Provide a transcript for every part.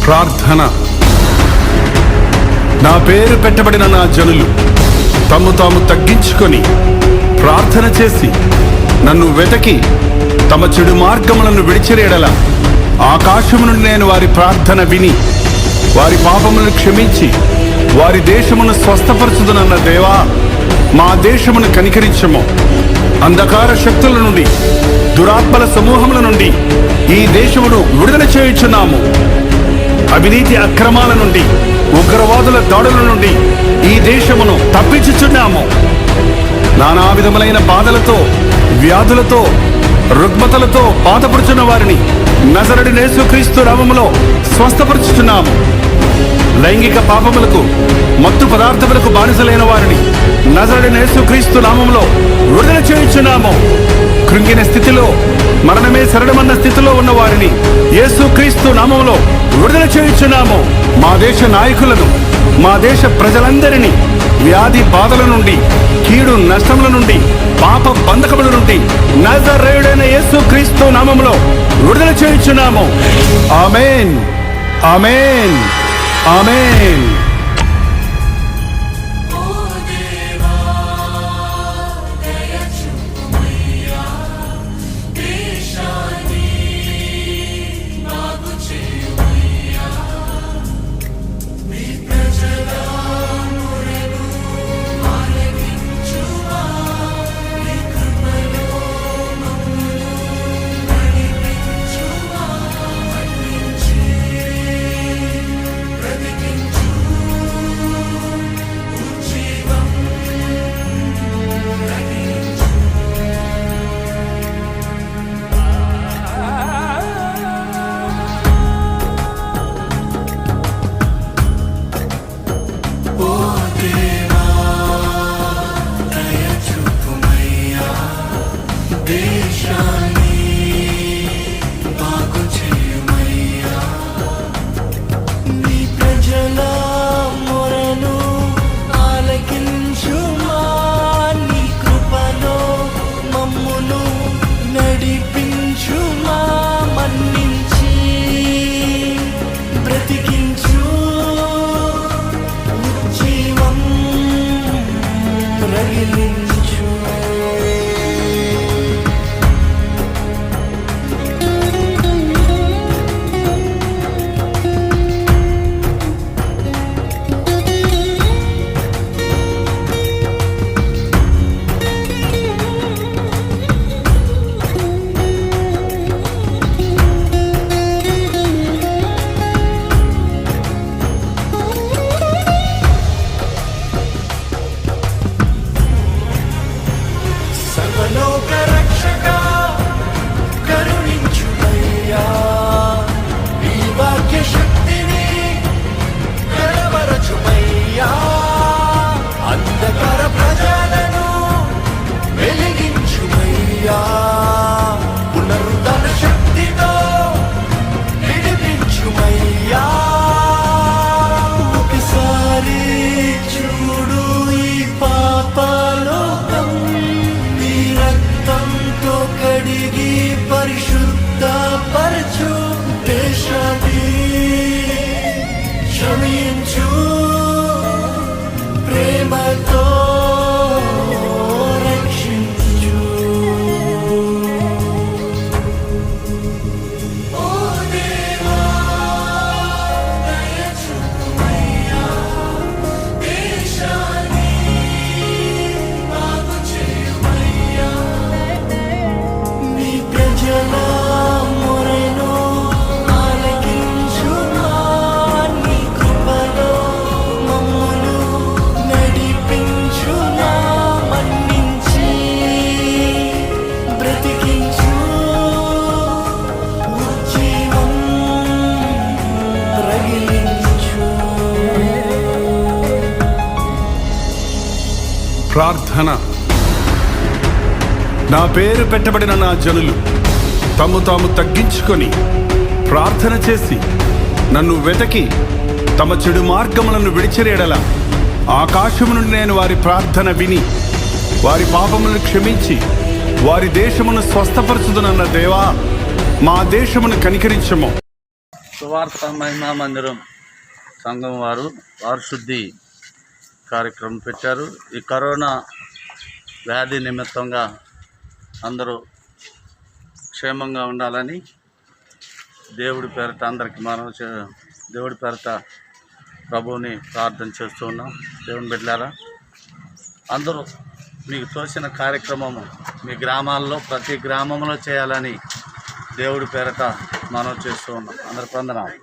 ప్రార్థన. నా పేరు పెట్టబడిన నా జనులు తమ్ము తాము తగ్గించుకొని ప్రార్థన చేసి నన్ను వెతకి తమ చెడు మార్గములను విడిచిరేడల ఆకాశము నుండి నేను వారి ప్రార్థన విని వారి పాపములను క్షమించి వారి దేశమును స్వస్థపరచుదునన్న దేవా, మా దేశమును కనికరించము. అంధకార శక్తుల నుండి, దురాత్మల సమూహముల నుండి ఈ దేశమును విడుదల చేయుచున్నాము. అవినీతి అక్రమాల నుండి, ఉగ్రవాదుల దాడుల నుండి ఈ దేశమును తప్పించుచున్నాము. నానా విధములైన బాధలతో, వ్యాధులతో, రుగ్మతలతో బాధపడుచున్న వారిని నజరేయుడైన యేసుక్రీస్తు నామములో స్వస్థపరచుచున్నాము. లైంగిక పాపములకు, మత్తు పదార్థములకు బానిసలైన వారిని నజరేయుడైన యేసుక్రీస్తు నామములో విడుదల చేయుచున్నాము. కృంగిన స్థితిలో, మరణమే శరణమన్న స్థితిలో ఉన్న వారిని యేసుక్రీస్తు నామములో విడుదల చేయుచున్నాము. మా దేశ నాయకులను, మా దేశ ప్రజలందరినీ వ్యాధి బాధల నుండి, కీడు నష్టముల నుండి, పాప బంధకముల నుండి నజరేయుడైన యేసుక్రీస్తు నామములో విడుదల చేయుచున్నాము. ఆమేన్, ఆమేన్, ఆమేన్. ప్రార్థన. నా పేరు పెట్టబడిన నా జనులు తమ్ము తాము తగ్గించుకొని ప్రార్థన చేసి నన్ను వెతకి తమ చెడు మార్గములను విడిచిరేడల ఆకాశము నుండి నేను వారి ప్రార్థన విని వారి పాపములను క్షమించి వారి దేశమును స్వస్థపరచుదునన్న దేవా, మా దేశమును కనికరించము. సువార్త మహిమా మందిరం సంఘం వారు శుద్ధి కార్యక్రమం పెట్టారు. ఈ కరోనా వ్యాధి నిమిత్తంగా అందరూ క్షేమంగా ఉండాలని దేవుడి పేరిట అందరికీ దేవుడి పేరిట ప్రభువుని ప్రార్థన చేస్తూ ఉన్నాం. దేవుని బిడ్డలారా, అందరూ మీకు తోచిన కార్యక్రమము మీ గ్రామాల్లో ప్రతి గ్రామంలో చేయాలని దేవుడి పేరిట మనం చేస్తూ ఉన్నాం. అందరికి వందనాలు.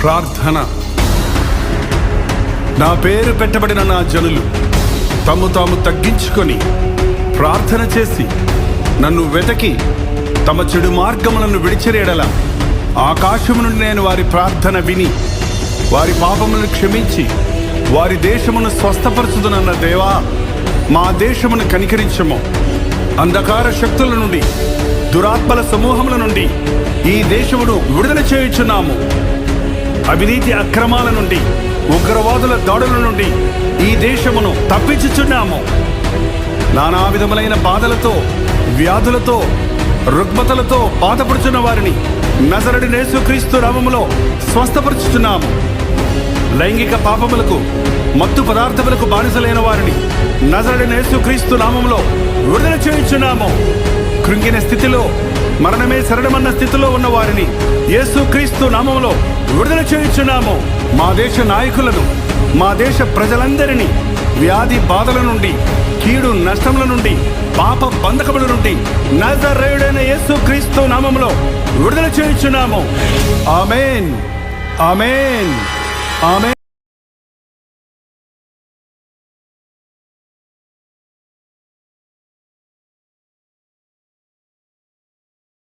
ప్రార్థన. నా పేరు పెట్టబడిన నా జనులు తమ్ము తాము తగ్గించుకొని ప్రార్థన చేసి నన్ను వెతకి తమ చెడు మార్గములను విడిచిరేడల ఆకాశము నుండి నేను వారి ప్రార్థన విని వారి పాపములను క్షమించి వారి దేశమును స్వస్థపరచుదునన్న దేవా, మా దేశమును కనికరించము. అంధకార శక్తుల నుండి, దురాత్మల సమూహముల నుండి ఈ దేశమును విడుదల చేయుచున్నాము. అవినీతి అక్రమాల నుండి, ఉగ్రవాదుల దాడుల నుండి ఈ దేశమును తప్పించుచున్నాము. నానా విధములైన బాధలతో, వ్యాధులతో, రుగ్మతలతో బాధపడుచున్న వారిని నజరేయుడైన యేసుక్రీస్తు నామములో స్వస్థపరచుచున్నాము. లైంగిక పాపములకు, మత్తు పదార్థములకు బానిసలైన వారిని నజరేయుడైన యేసుక్రీస్తు నామములో విడుదల చేయుచున్నాము. కృంగిన స్థితిలో, మరణమే శరణమన్న స్థితిలో ఉన్న వారిని యేసుక్రీస్తు నామములో విడుదల చేయుచున్నాము. మా దేశ నాయకులను, మా దేశ ప్రజలందరినీ వ్యాధి బాధల నుండి, కీడు నష్టముల నుండి, పాప బంధకముల నుండి నజరేయుడైన యేసుక్రీస్తు నామములో విడుదల చేయుచున్నాము. ఆమేన్, ఆమేన్, ఆమేన్.